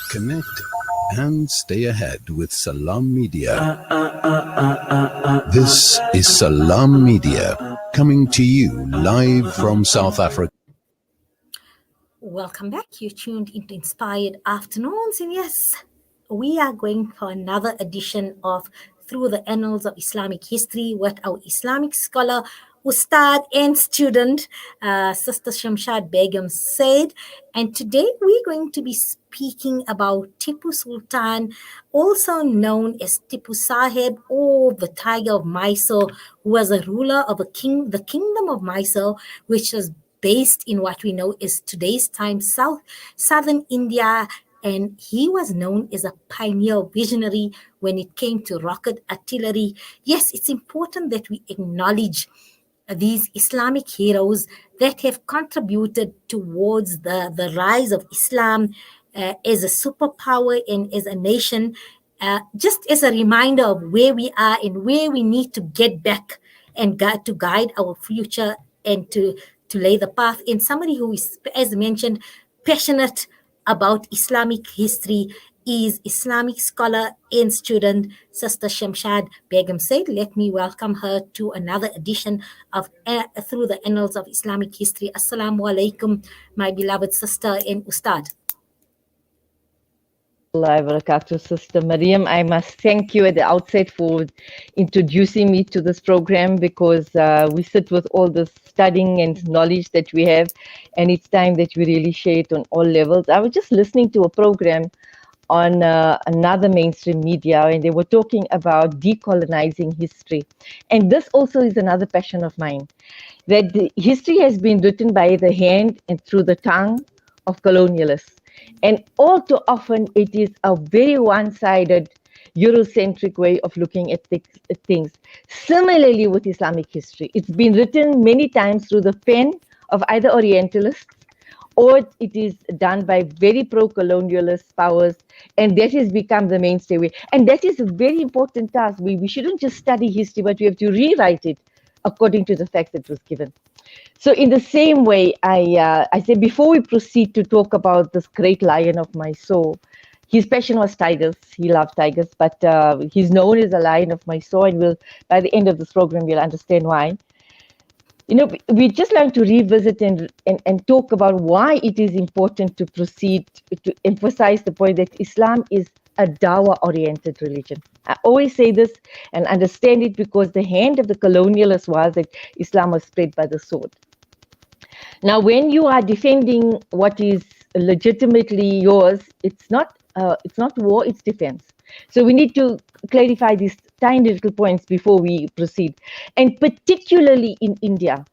Connect and stay ahead with Salam Media. This is Salam Media coming to you live from South Africa. Welcome back. You're tuned into Inspired Afternoons, and yes, we are going for another edition of Through the Annals of Islamic History with our Islamic scholar, Ustad and student, Sister Shamshad Begum Sayed. And today we're going to be speaking about Tipu Sultan, also known as Tipu Sahib or the Tiger of Mysore, who was a ruler of the kingdom of Mysore, which was based in what we know is today's time southern India, and he was known as a pioneer visionary when it came to rocket artillery. Yes, it's important that we acknowledge these Islamic heroes that have contributed towards the rise of Islam as a superpower and as a nation, just as a reminder of where we are and where we need to get back and to guide our future and to lay the path. And somebody who is, as mentioned, passionate about Islamic history is Islamic scholar and student, Sister Shamshad Begum Sayed. Let me welcome her to another edition of Through the Annals of Islamic History. Assalamu alaikum, my beloved sister and Ustad. Sister Mariam, I must thank you at the outset for introducing me to this program, because we sit with all this studying and knowledge that we have, and it's time that we really share it on all levels. I was just listening to a program on another mainstream media, and they were talking about decolonizing history. And this also is another passion of mine, that the history has been written by the hand and through the tongue of colonialists. And all too often, it is a very one-sided, Eurocentric way of looking at things. Similarly with Islamic history, it's been written many times through the pen of either Orientalists, or it is done by very pro-colonialist powers, and that has become the mainstay way. And that is a very important task. We shouldn't just study history, but we have to rewrite it according to the facts that was given. So in the same way, I say, before we proceed to talk about this great lion of Mysore, his passion was tigers. He loved tigers, but he's known as a lion of Mysore, and by the end of this program, we'll understand why. You know, we just like to revisit and talk about why it is important to proceed to emphasize the point that Islam is a dawah-oriented religion. I always say this and understand it, because the hand of the colonialist was that Islam was spread by the sword. Now, when you are defending what is legitimately yours, it's not war, it's defense. So we need to clarify these tiny little points before we proceed. And particularly in India,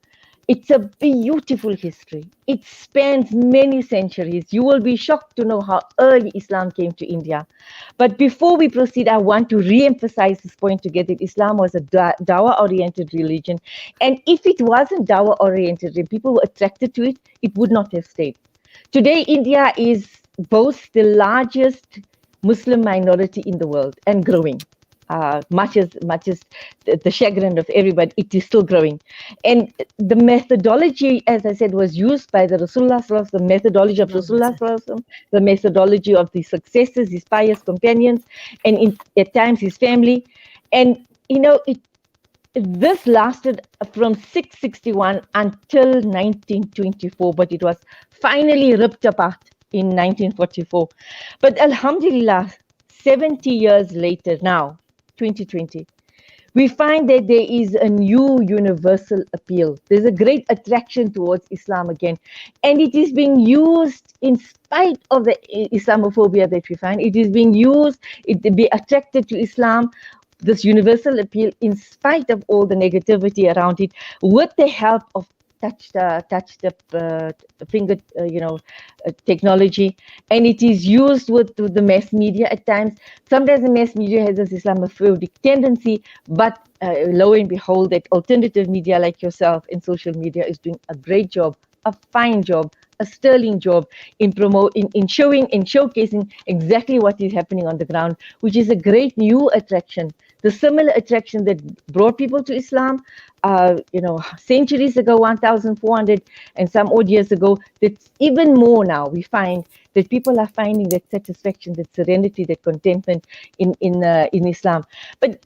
it's a beautiful history. It spans many centuries. You will be shocked to know how early Islam came to India. But before we proceed, I want to re-emphasize this point together. Islam was a dawah-oriented religion. And if it wasn't dawah-oriented and people were attracted to it, it would not have stayed. Today, India is both the largest Muslim minority in the world and growing. Much as the chagrin of everybody, it is still growing. And the methodology, as I said, was used by the Rasulullah, the methodology of Rasulullah, the methodology of the successors, his pious companions, and at times his family. And, you know, this lasted from 661 until 1924, but it was finally ripped apart in 1944. But Alhamdulillah, 70 years later now, 2020, we find that there is a new universal appeal. There's a great attraction towards Islam again. And it is being used in spite of the Islamophobia that we find. It is being used to be attracted to Islam, this universal appeal, in spite of all the negativity around it, with the help of touch the finger, technology, and it is used with the mass media at times. Sometimes the mass media has this Islamophobic tendency, but lo and behold, that alternative media like yourself and social media is doing a great job, a fine job, a sterling job in showing and showcasing exactly what is happening on the ground, which is a great new attraction the similar attraction that brought people to Islam, centuries ago, 1,400 and some odd years ago, that's even more now. We find that people are finding that satisfaction, that serenity, that contentment in Islam. But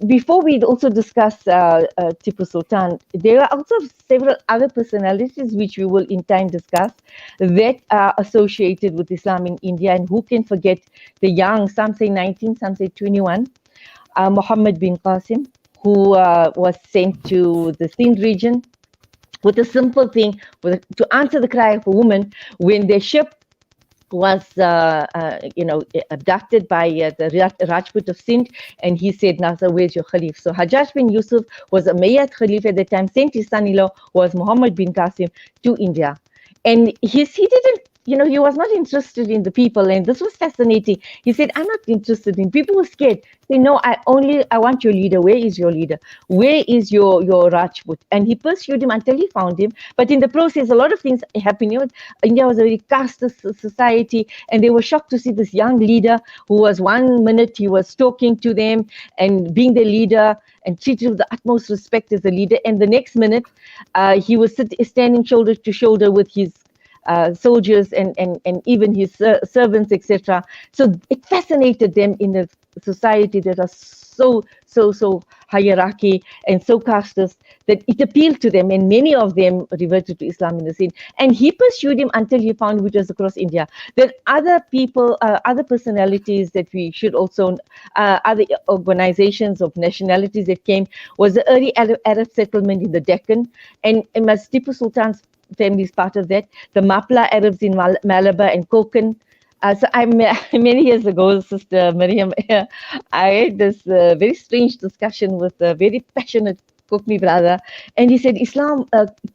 before we also discuss Tipu Sultan, there are also several other personalities which we will in time discuss that are associated with Islam in India. And who can forget the young, some say 19, some say 21, Muhammad bin Qasim, who was sent to the Sindh region with a simple thing, to answer the cry of a woman when their ship was abducted by the Rajput of Sindh, and he said, Nasa, where's your Khalif? So Hajjaj bin Yusuf was a Umayyad Khalif at the time, sent his son-in-law, was Muhammad bin Qasim, to India. And he didn't, he was not interested in the people, and this was fascinating. He said, I'm not interested in people. Were scared. They know, I want your leader. Where is your leader? Where is your Rajput? And he pursued him until he found him. But in the process, a lot of things happened. India was a very caste society, and they were shocked to see this young leader who was, one minute he was talking to them and being their leader and treated with the utmost respect as a leader, and the next minute he was standing shoulder to shoulder with his soldiers and even his servants, etc. So it fascinated them in a society that was so hierarchy and so casteist that it appealed to them, and many of them reverted to Islam in the scene. And he pursued him until he found which was across India. There are other people, other personalities that we should also, other organizations of nationalities that came, was the early Arab settlement in the Deccan, and Tipu Sultan's family is part of that. The Mapla Arabs in Malabar and Konkan. So many years ago, Sister Miriam, I had this very strange discussion with a very passionate Kokni brother, and he said Islam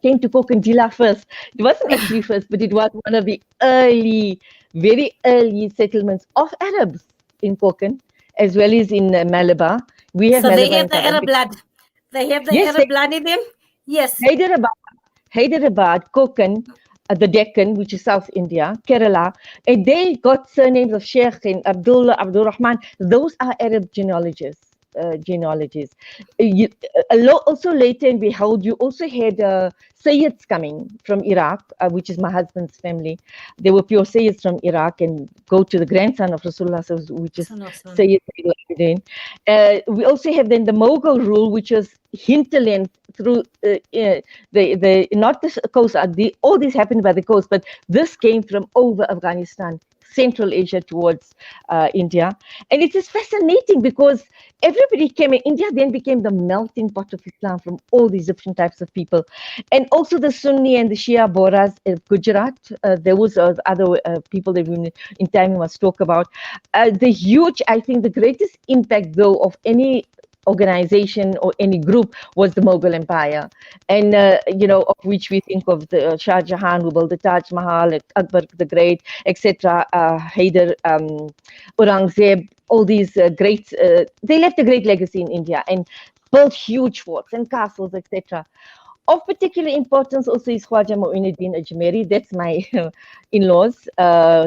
came to Konkan Jila first. It wasn't actually first, but it was one of the very early settlements of Arabs in Konkan, as well as in Malabar. We have so Malabar, they have the Arab blood. They have the Arab blood in them. Yes. Hyderabad, Konkan, the Deccan, which is South India, Kerala, and they got surnames of Sheikh and Abdullah, Abdul Rahman. Those are Arab genealogies. Also later in Behold, you also had Sayyids coming from Iraq, which is my husband's family. They were pure Sayyids from Iraq and go to the grandson of Rasulullah, which is Sayyid. We also have then the Mughal rule, which was hinterland through the not the coast. All this happened by the coast, but this came from over Afghanistan, Central Asia towards India. And it is fascinating because everybody came in. India then became the melting pot of Islam from all these different types of people. And also the Sunni and the Shia Bohras of Gujarat. There was other people that we in time must talk about. I think the greatest impact though of any organization or any group was the Mughal Empire, and of which we think of the Shah Jahan, who built the Taj Mahal, Akbar the Great, etc. Hyder, Aurangzeb, all these great. They left a great legacy in India and built huge forts and castles, etc. Of particular importance also is Khwaja Mu'inuddin Ajmeri. That's my in-laws.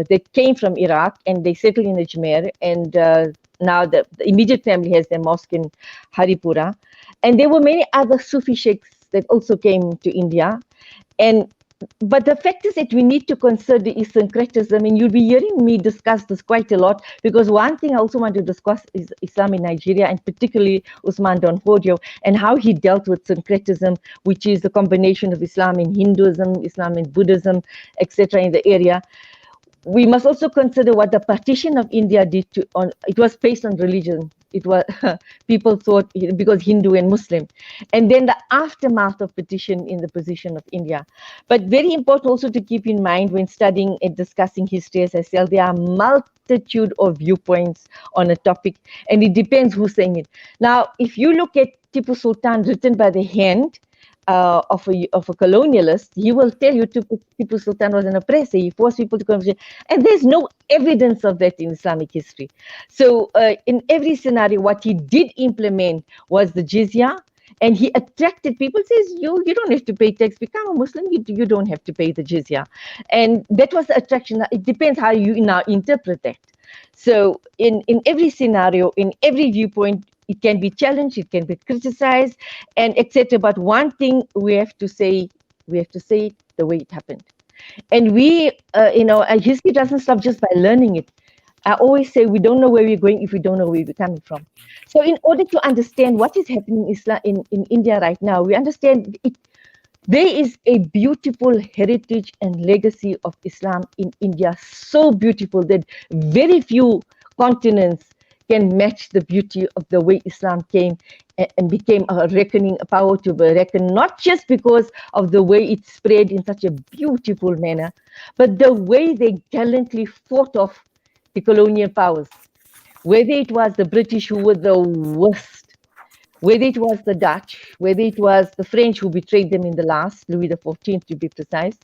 They came from Iraq and they settled in Ajmer, and now the immediate family has their mosque in Haripura. And there were many other Sufi sheikhs that also came to India. But the fact is that we need to consider is syncretism, and you'll be hearing me discuss this quite a lot, because one thing I also want to discuss is Islam in Nigeria, and particularly Usman Don Fodio, and how he dealt with syncretism, which is the combination of Islam in Hinduism, Islam in Buddhism, etc. in the area. We must also consider what the partition of India did it was based on religion. It was people thought because Hindu and Muslim, and then the aftermath of partition in the position of India. But very important also to keep in mind when studying and discussing history, as I said, there are multitude of viewpoints on a topic, and it depends who's saying it. Now, if you look at Tipu Sultan written by the hand of a colonialist, he will tell you Tipu Sultan was an oppressor. He forced people to convert, and there's no evidence of that in Islamic history. So in every scenario, what he did implement was the jizya, and he attracted people. Says you don't have to pay tax. Become a Muslim, you don't have to pay the jizya, and that was the attraction. It depends how you now interpret that. So in every scenario, in every viewpoint, it can be challenged, it can be criticized, and etc. But one thing we have to say it the way it happened. And history doesn't stop just by learning it. I always say we don't know where we're going if we don't know where we're coming from. So in order to understand what is happening in India right now, we understand it. There is a beautiful heritage and legacy of Islam in India, so beautiful that very few continents can match the beauty of the way Islam came and became a power to be reckoned, not just because of the way it spread in such a beautiful manner, but the way they gallantly fought off the colonial powers, whether it was the British, who were the worst, whether it was the Dutch, whether it was the French who betrayed them in the last, Louis XIV to be precise,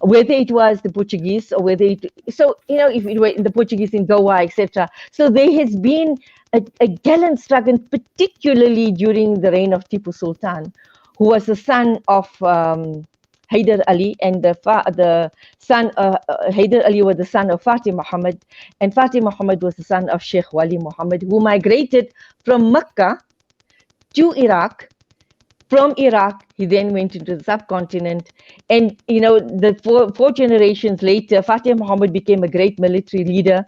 whether it was the Portuguese or if it were the Portuguese in Goa, etc. So there has been a gallant struggle, particularly during the reign of Tipu Sultan, who was the son of Hyder Ali, and the son Hyder Ali was the son of Fatih Muhammad, and Fatih Muhammad was the son of Sheikh Wali Muhammad, who migrated from Mecca to Iraq. From Iraq, he then went into the subcontinent, and the four generations later, Fatih Muhammad became a great military leader,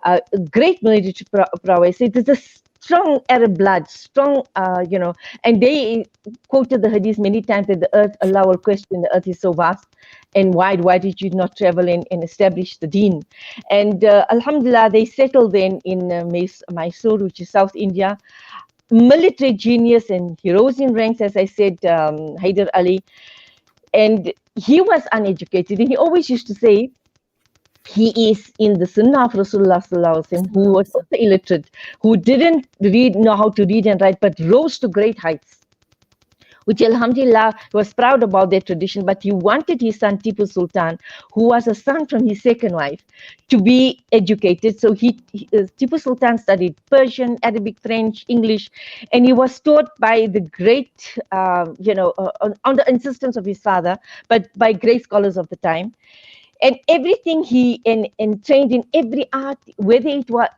a great military prowess. It is a strong Arab blood, strong, and they quoted the hadith many times that the earth, Allah will question, the earth is so vast and wide. Why did you not travel and establish the deen? And Alhamdulillah, they settled then in Mysore, which is South India. Military genius and heroes in ranks, as I said, Hyder Ali. And he was uneducated. And he always used to say he is in the sunnah of Rasulullah sallallahu alaihi wasallam, who was also illiterate, who didn't know how to read and write, but rose to great heights, which Alhamdulillah was proud about their tradition. But he wanted his son Tipu Sultan, who was a son from his second wife, to be educated. So Tipu Sultan studied Persian, Arabic, French, English, and he was taught by the great, on the insistence of his father, but by great scholars of the time. And everything he trained in every art, whether it was,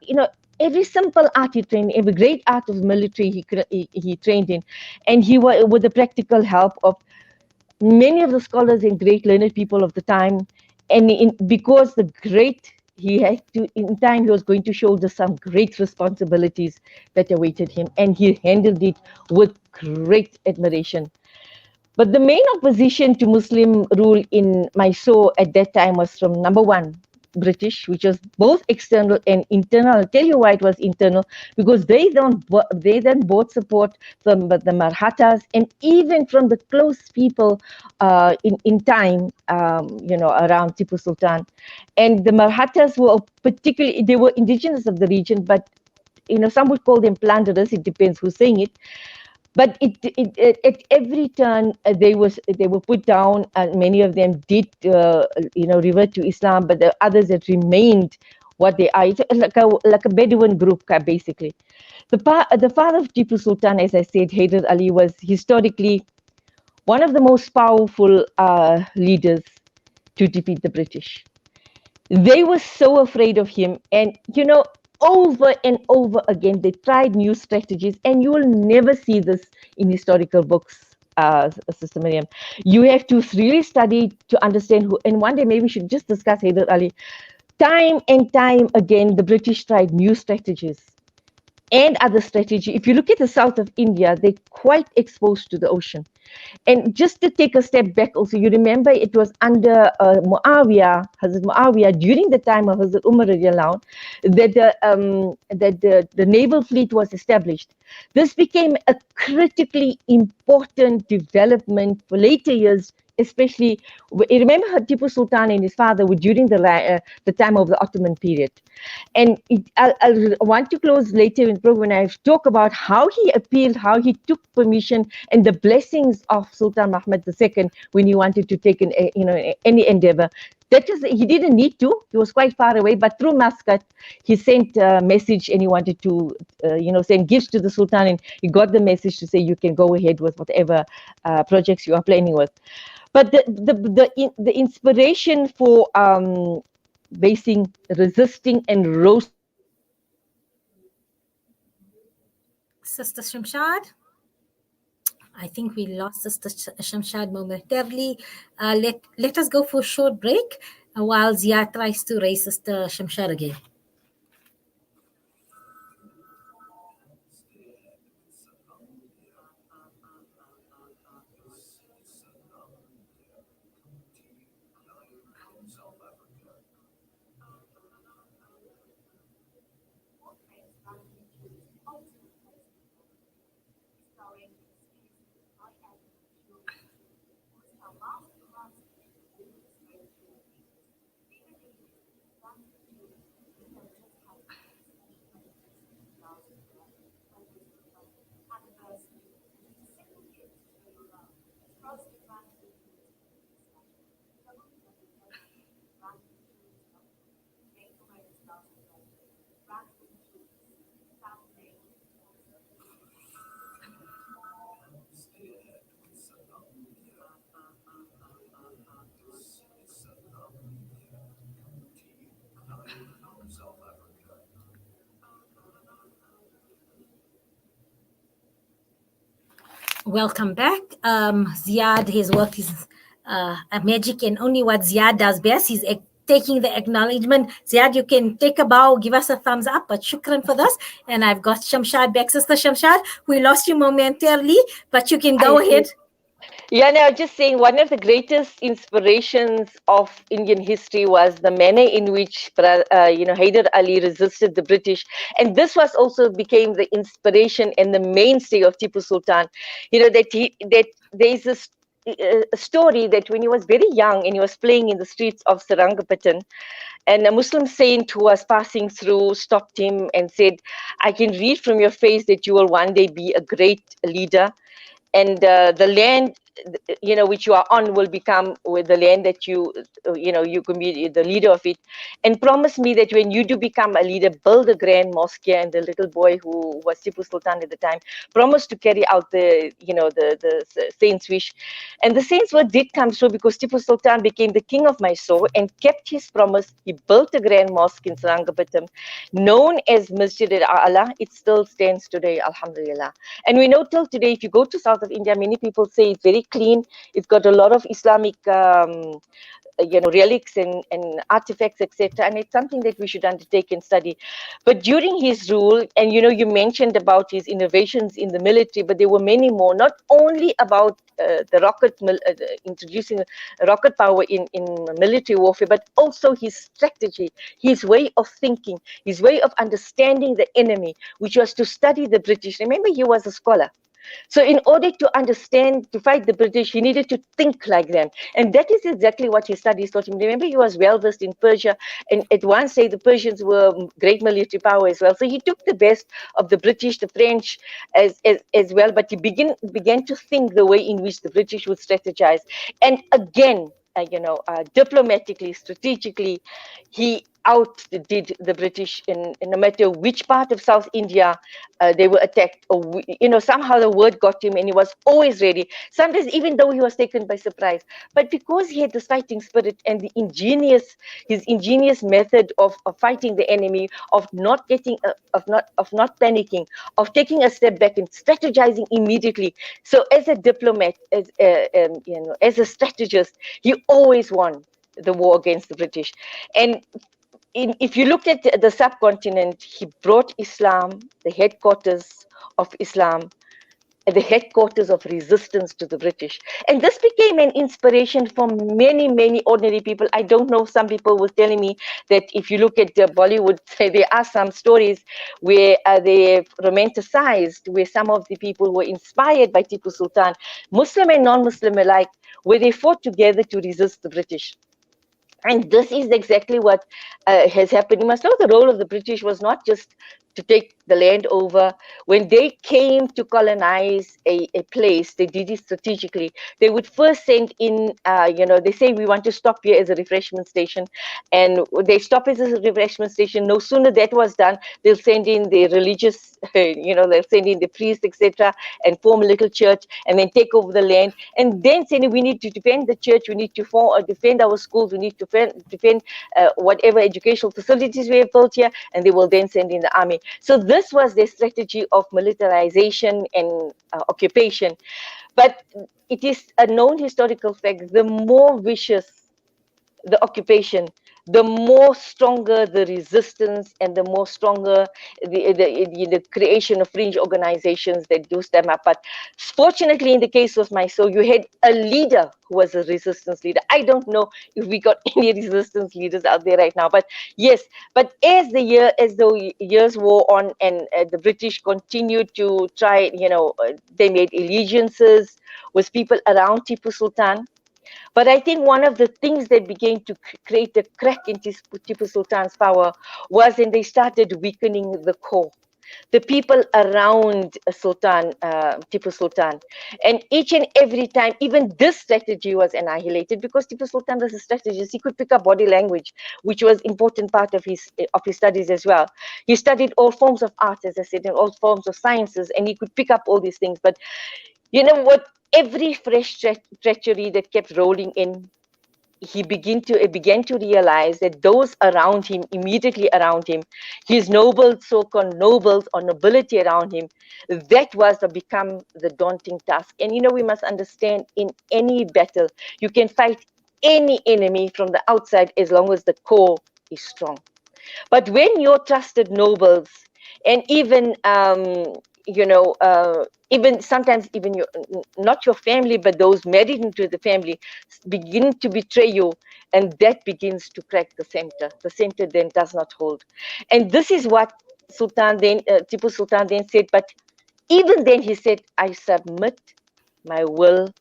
every simple art he trained, every great art of military he trained in, and he was with the practical help of many of the scholars and great learned people of the time. And because he had to, in time, he was going to shoulder some great responsibilities that awaited him, and he handled it with great admiration. But the main opposition to Muslim rule in Mysore at that time was from, number one, British, which was both external and internal. I'll tell you why it was internal, because they then bought support from the Marathas and even from the close people in time, around Tipu Sultan. And the Marathas were they were indigenous of the region, but some would call them plunderers. It depends who's saying it. But at every turn, they were put down, and many of them did, revert to Islam. But the others that remained what they are, it's like a Bedouin group, basically. The father of Tipu Sultan, as I said, Hyder Ali, was historically one of the most powerful leaders to defeat the British. They were so afraid of him, and over and over again, they tried new strategies, and you will never see this in historical books, Sister Miriam. You have to really study to understand who, and one day maybe we should just discuss Hyder Ali. Time and time again, the British tried new strategies and other strategy. If you look at the south of India, they're quite exposed to the ocean. And just to take a step back also, you remember it was under Hazrat Muawiyah, during the time of Hazrat Umar radiallahu anhu, that the naval fleet was established. This became a critically important development for later years, especially, remember Tipu Sultan and his father were during the time of the Ottoman period. And I want to close later in the program when I talk about how he appealed, how he took permission and the blessings of Sultan Mahmud II when he wanted to take any endeavor. He didn't need to. He was quite far away, but through Muscat, he sent a message, and he wanted to, send gifts to the Sultan, and he got the message to say you can go ahead with whatever projects you are planning with. But the inspiration for resisting and Sister Shamshad? I think we lost Sister Shamshad momentarily. Let us go for a short break while Zia tries to raise Sister Shamshad again. Welcome back. Ziad, his work is a magic, and only what Ziad does best. He's taking the acknowledgement. Ziad, you can take a bow, give us a thumbs up, but shukran for this. And I've got Shamshad back. Sister Shamshad, we lost you momentarily, but you can go ahead. Yeah, no, just saying one of the greatest inspirations of Indian history was the manner in which, Hyder Ali resisted the British. And this was also became the inspiration and the mainstay of Tipu Sultan. That there's this a story that when he was very young and he was playing in the streets of Sarangapatan, and a Muslim saint who was passing through stopped him and said, "I can read from your face that you will one day be a great leader. And the land which you are on will become with the land that you can be the leader of it, and promise me that when you do become a leader, build a grand mosque here." And the little boy, who was Tipu Sultan at the time, promised to carry out the saint's wish. And the saint's word did come true, because Tipu Sultan became the king of Mysore and kept his promise. He built a grand mosque in Sarangapatam, known as Masjid al-A'la. It still stands today, alhamdulillah. And we know till today, if you go to south of India, many people say it's very clean. It's got a lot of Islamic relics and artifacts, etc. And it's something that we should undertake and study. But during his rule, and you mentioned about his innovations in the military, but there were many more, not only about the rocket, introducing rocket power in military warfare, but also his strategy, his way of thinking, his way of understanding the enemy, which was to study the British. Remember, he was a scholar. So in order to understand, to fight the British, he needed to think like them. And that is exactly what his studies taught him. Remember, he was well-versed in Persia, and at one stage, the Persians were great military power as well. So he took the best of the British, the French as well, but he began to think the way in which the British would strategize. And again, diplomatically, strategically, he outdid the British in no matter which part of South India they were attacked, or somehow the word got him, and he was always ready. Sometimes even though he was taken by surprise, but because he had this fighting spirit and his ingenious method of fighting the enemy, of not panicking, of taking a step back and strategizing immediately. So as a diplomat, as a strategist, he always won the war against the British. And if you look at the subcontinent, he brought Islam, the headquarters of Islam, the headquarters of resistance to the British. And this became an inspiration for many, many ordinary people. I don't know, some people were telling me that if you look at Bollywood, there are some stories where they romanticized, where some of the people were inspired by Tipu Sultan, Muslim and non-Muslim alike, where they fought together to resist the British. And this is exactly what has happened. You must know the role of the British was not just to take the land over. When they came to colonize a place, they did it strategically. They would first send in, they say, we want to stop here as a refreshment station. And they stop as a refreshment station. No sooner that was done, they'll send in the religious, they'll send in the priests, etc., and form a little church, and then take over the land. And then saying, we need to defend the church, we need to defend our schools, we need to defend whatever educational facilities we have built here, and they will then send in the army. So this was their strategy of militarization and occupation. But it is a known historical fact, the more vicious the occupation, the more stronger the resistance and the more stronger the creation of fringe organizations that do stand up. But fortunately, in the case of Mysore, you had a leader who was a resistance leader. I don't know if we got any resistance leaders out there right now, but yes. But as the years wore on and the British continued to try, they made allegiances with people around Tipu Sultan. But I think one of the things that began to create a crack in Tipu Sultan's power was when they started weakening the core, the people around Tipu Sultan. And each and every time, even this strategy was annihilated because Tipu Sultan was a strategist. He could pick up body language, which was important part of his studies as well. He studied all forms of art, as I said, and all forms of sciences, and he could pick up all these things. But you know what? Every fresh treachery that kept rolling in, he began to realize that those around him, immediately around him, his nobles, so-called nobles or nobility around him, that was to become the daunting task. And we must understand, in any battle, you can fight any enemy from the outside as long as the core is strong. But when your trusted nobles and even even sometimes even your, not your family, but those married into the family begin to betray you, and that begins to crack the center. The center then does not hold. And this is what Tipu Sultan then said. But even then he said, I submit my will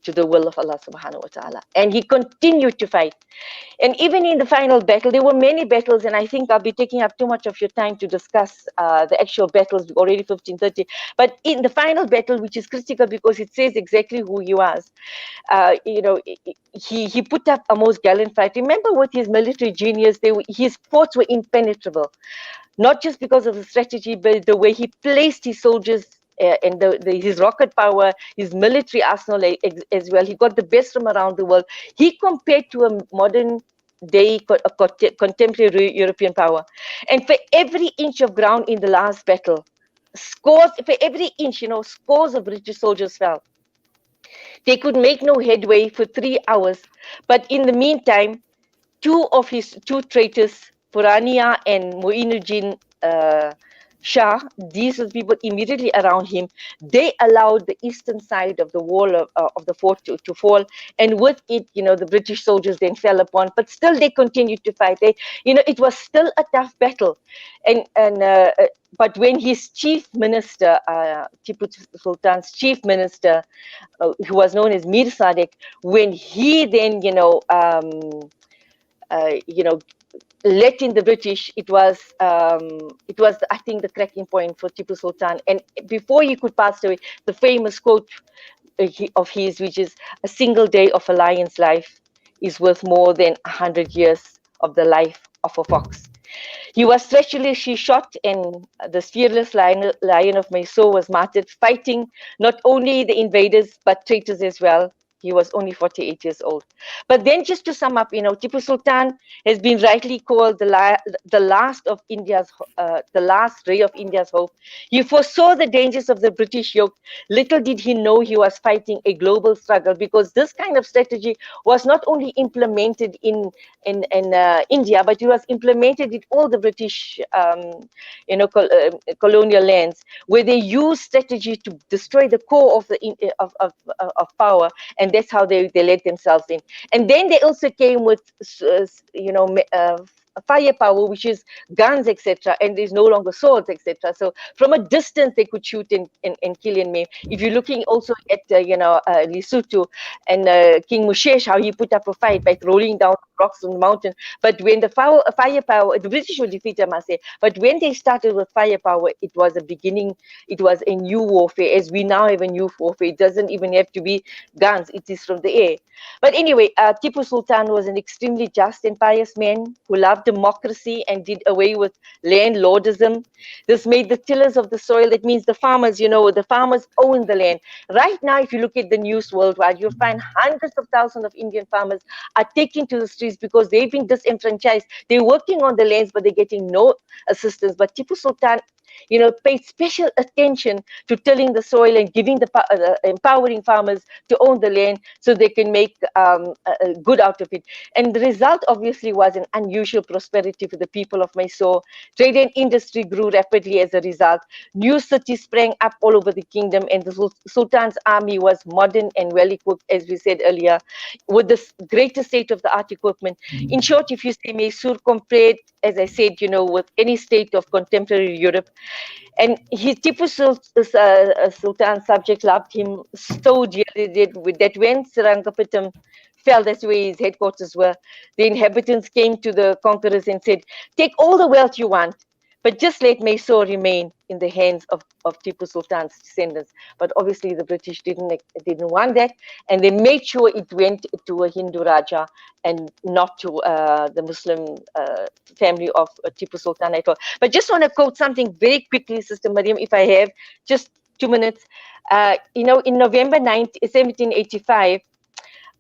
to the will of Allah subhanahu wa ta'ala. And he continued to fight. And even in the final battle, there were many battles, and I think I'll be taking up too much of your time to discuss the actual battles, already 15:30. But in the final battle, which is critical because it says exactly who he was, he put up a most gallant fight. Remember, with his military genius, his forts were impenetrable, not just because of the strategy, but the way he placed his soldiers and his rocket power, his military arsenal as well. He got the best from around the world. He compared to a modern day contemporary European power. And for every inch of ground in the last battle, for every inch, scores of British soldiers fell. They could make no headway for 3 hours. But in the meantime, two traitors, Purania and Muinuddin Shah, these are the people immediately around him, they allowed the eastern side of the wall of the fort to fall. And with it, the British soldiers then fell upon, but still they continued to fight. It was still a tough battle. But when his chief minister, Tipu Sultan's chief minister, who was known as Mir Sadek, when he then, let in the British, it was I think the cracking point for Tipu Sultan. And before he could pass away, the famous quote of his, which is, "A single day of a lion's life is worth more than 100 years of the life of a fox." He was treacherously shot, and the fearless lion of Mysore was martyred, fighting not only the invaders but traitors as well. He was only 48 years old. But then, just to sum up, Tipu Sultan has been rightly called the last ray of India's hope. He foresaw the dangers of the British yoke. Little did he know he was fighting a global struggle, because this kind of strategy was not only implemented in India, but it was implemented in all the British, colonial lands, where they used strategy to destroy the core of power, and that's how they let themselves in. And then they also came with, firepower, which is guns, etc., and there's no longer swords, etc. So from a distance, they could shoot and kill and maim. If you're looking also at, Lesotho and King Moshesh, how he put up a fight by rolling down rocks on the mountain. But when the firepower, the British were defeated, I must say. But when they started with firepower, it was a beginning. It was a new warfare, as we now have a new warfare. It doesn't even have to be guns. It is from the air. But anyway, Tipu Sultan was an extremely just and pious man who loved democracy and did away with landlordism. This made the tillers of the soil. That means the farmers, the farmers own the land. Right now, if you look at the news worldwide, you'll find hundreds of thousands of Indian farmers are taking to the streets because they've been disenfranchised. They're working on the lands, but they're getting no assistance. But Tipu Sultan, paid special attention to tilling the soil and giving empowering farmers to own the land so they can make good out of it. And the result obviously was an unusual prosperity for the people of Mysore. Trade and industry grew rapidly as a result. New cities sprang up all over the kingdom, and the Sultan's army was modern and well equipped, as we said earlier, with the greatest state-of-the-art equipment. In short, if you say Mysore compared, as I said, with any state of contemporary Europe, and Tipu Sultan's subjects loved him so dearly that when Seringapatam fell, that's where his headquarters were, the inhabitants came to the conquerors and said, take all the wealth you want, but just let Mysore remain in the hands of Tipu Sultan's descendants. But obviously the British didn't want that, and they made sure it went to a Hindu Raja and not to the Muslim family of Tipu Sultan at all. But just want to quote something very quickly, Sister Mariam, if I have just 2 minutes. In November 1785,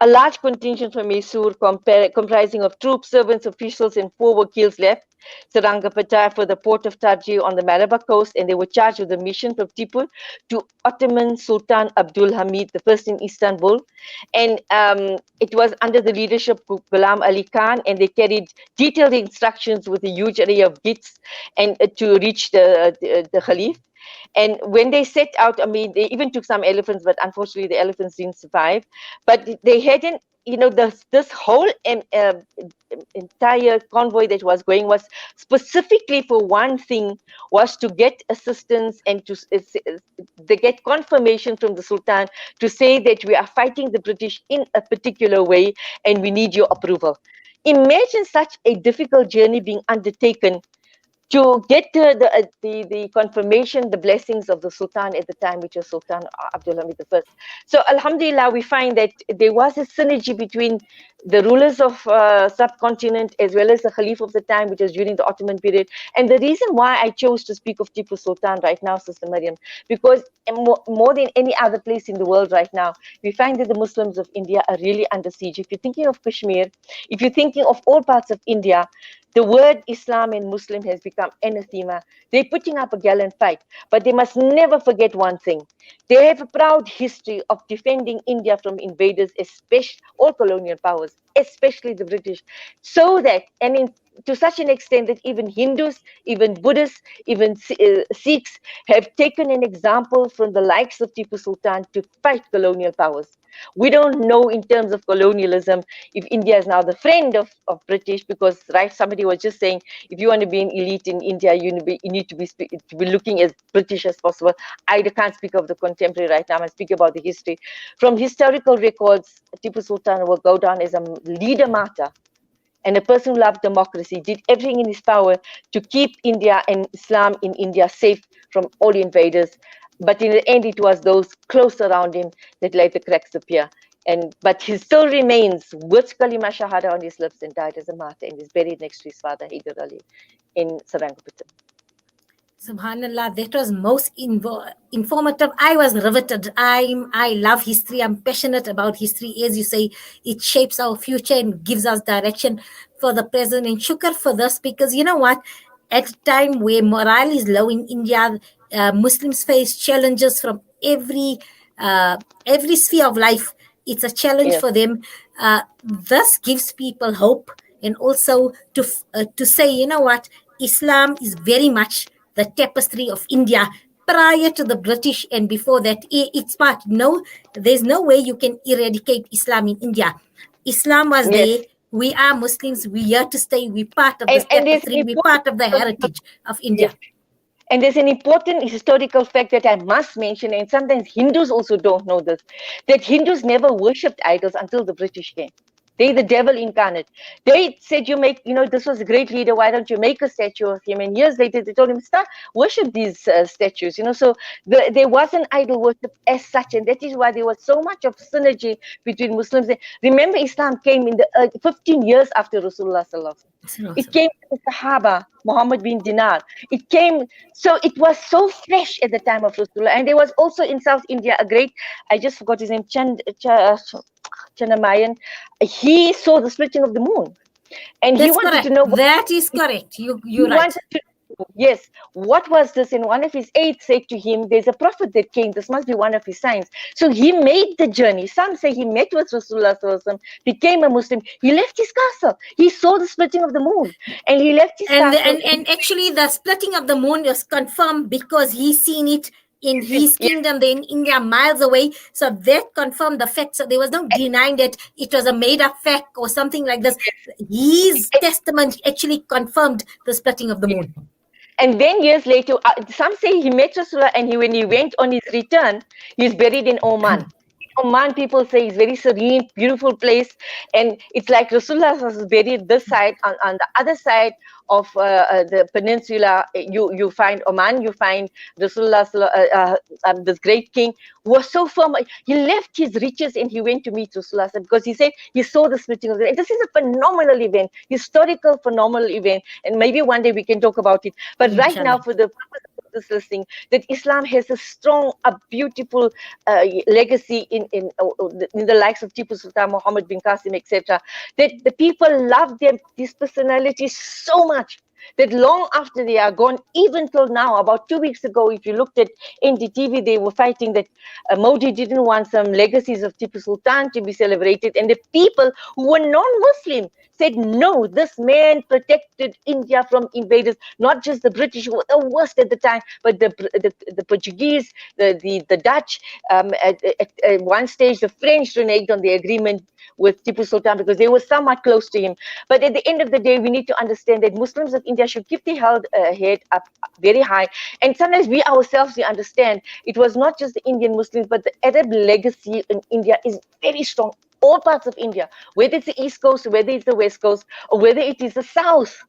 a large contingent from Mysore, comprising of troops, servants, officials, and 4 wakils left Sarangapata for the port of Tarji on the Malabar coast, and they were charged with the mission from Tipu to Ottoman Sultan Abdul Hamid, the first in Istanbul. And it was under the leadership of Ghulam Ali Khan, and they carried detailed instructions with a huge array of gifts and to reach the Khalif. And when they set out, I mean, they even took some elephants, but unfortunately the elephants didn't survive. But they hadn't, this whole entire convoy that was going was specifically for one thing, was to get assistance and to they get confirmation from the Sultan to say that we are fighting the British in a particular way and we need your approval. Imagine such a difficult journey being undertaken to get the confirmation, the blessings of the Sultan at the time, which was Sultan Abdul Hamid I. So Alhamdulillah, we find that there was a synergy between the rulers of subcontinent as well as the Khalif of the time, which was during the Ottoman period. And the reason why I chose to speak of Tipu Sultan right now, Sister Mariam, because more than any other place in the world right now, we find that the Muslims of India are really under siege. If you're thinking of Kashmir, if you're thinking of all parts of India, the word Islam and Muslim has become anathema. They're putting up a gallant fight, but they must never forget one thing. They have a proud history of defending India from invaders, especially all colonial powers, especially the British, so that, to such an extent that even Hindus, even Buddhists, even Sikhs have taken an example from the likes of Tipu Sultan to fight colonial powers. We don't know in terms of colonialism if India is now the friend of British, because somebody was just saying, if you want to be an elite in India, you need to be looking as British as possible. I can't speak of the contemporary right now. I speak about the history. From historical records, Tipu Sultan will go down as a leader martyr and a person who loved democracy, did everything in his power to keep India and Islam in India safe from all invaders. But in the end, it was those close around him that let the cracks appear. But he still remains with Kalima Shahada on his lips and died as a martyr, and is buried next to his father, Hyder Ali, in Sarangapattam. Subhanallah, that was most informative. I was riveted. I love history. I'm passionate about history. As you say, it shapes our future and gives us direction for the present. And shukr for this, because you know what? At a time where morale is low in India, Muslims face challenges from every sphere of life. It's a challenge for them. This gives people hope, and also to say, you know what? Islam is very much the tapestry of India prior to the British and before that. It's part. No, there's no way you can eradicate Islam in India. Islam was there. We are Muslims. We're here to stay. We're part of the tapestry. We're part of the heritage of India. Yes. And there's an important historical fact that I must mention, and sometimes Hindus also don't know this, that Hindus never worshipped idols until the British came. They the devil incarnate. They said, this was a great leader. Why don't you make a statue of him? And years later, they told him, start worship these statues. So there wasn't idol worship as such, and that is why there was so much of synergy between Muslims. Remember, Islam came in the 15 years after Rasulullah Sallallahu Alaihi Wasallam. It came to the Sahaba, Muhammad bin Dinar. It came, so it was so fresh at the time of Rasulullah. And there was also in South India a great, I just forgot his name, Chanamayan. He saw the splitting of the moon. And That's he wanted correct. to know. That is correct. You're right. Yes, what was this? And one of his aides said to him, there's a prophet that came, this must be one of his signs. So he made the journey. Some say he met with Rasulullah Sallallahu Alaihi Wasallam, became a Muslim. He left his castle. He saw the splitting of the moon. And he left his castle. And actually the splitting of the moon was confirmed because he seen it in his kingdom, in India, miles away. So that confirmed the fact. So there was no denying that it was a made-up fact or something like this. His testament actually confirmed the splitting of the moon. And then years later, some say he met Rasulullah, and when he went on his return, he's buried in Oman. Oman, people say, is very serene, beautiful place. And it's like Rasulullah was buried this side. On the other side of the peninsula, you find Oman, you find Rasulullah, this great king, who was so firm. He left his riches and he went to meet Rasulullah because he said he saw the splitting of the. This is a phenomenal event, historical, phenomenal event. And maybe one day we can talk about it. But right now, for the purpose of this listening, that Islam has a strong, a beautiful legacy in the likes of Tipu Sultan, Muhammad bin Qasim, etc. That the people love these personalities so much that long after they are gone, even till now, about 2 weeks ago, if you looked at NDTV, they were fighting that Modi didn't want some legacies of Tipu Sultan to be celebrated. And the people who were non-Muslim said, no, this man protected India from invaders, not just the British, who were the worst at the time, but the Portuguese, the Dutch. At one stage, the French reneged on the agreement with Tipu Sultan because they were somewhat close to him. But at the end of the day, we need to understand that Muslims of India should keep their head up very high. And sometimes we ourselves, we understand it was not just the Indian Muslims, but the Arab legacy in India is very strong. All parts of India, whether it's the East Coast, whether it's the West Coast, or whether it is the South,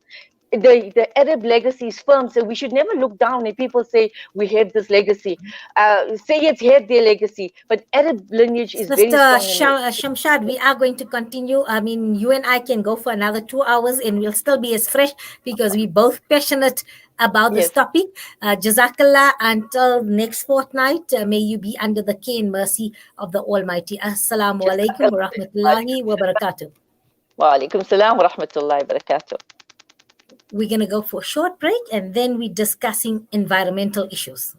the Arab legacy is firm. So we should never look down and people say we have this legacy. Sayyids have their legacy, but Arab lineage is very strong. Shamshad, we are going to continue. I mean, you and I can go for another 2 hours and we'll still be as fresh because we're both passionate about this topic. Jazakallah, until next fortnight, may you be under the care and mercy of the Almighty. Assalamu alaikum wa rahmatullahi wa barakatuh. Wa alaikum salam wa rahmatullahi wa barakatuh. We're going to go for a short break and then we're discussing environmental issues.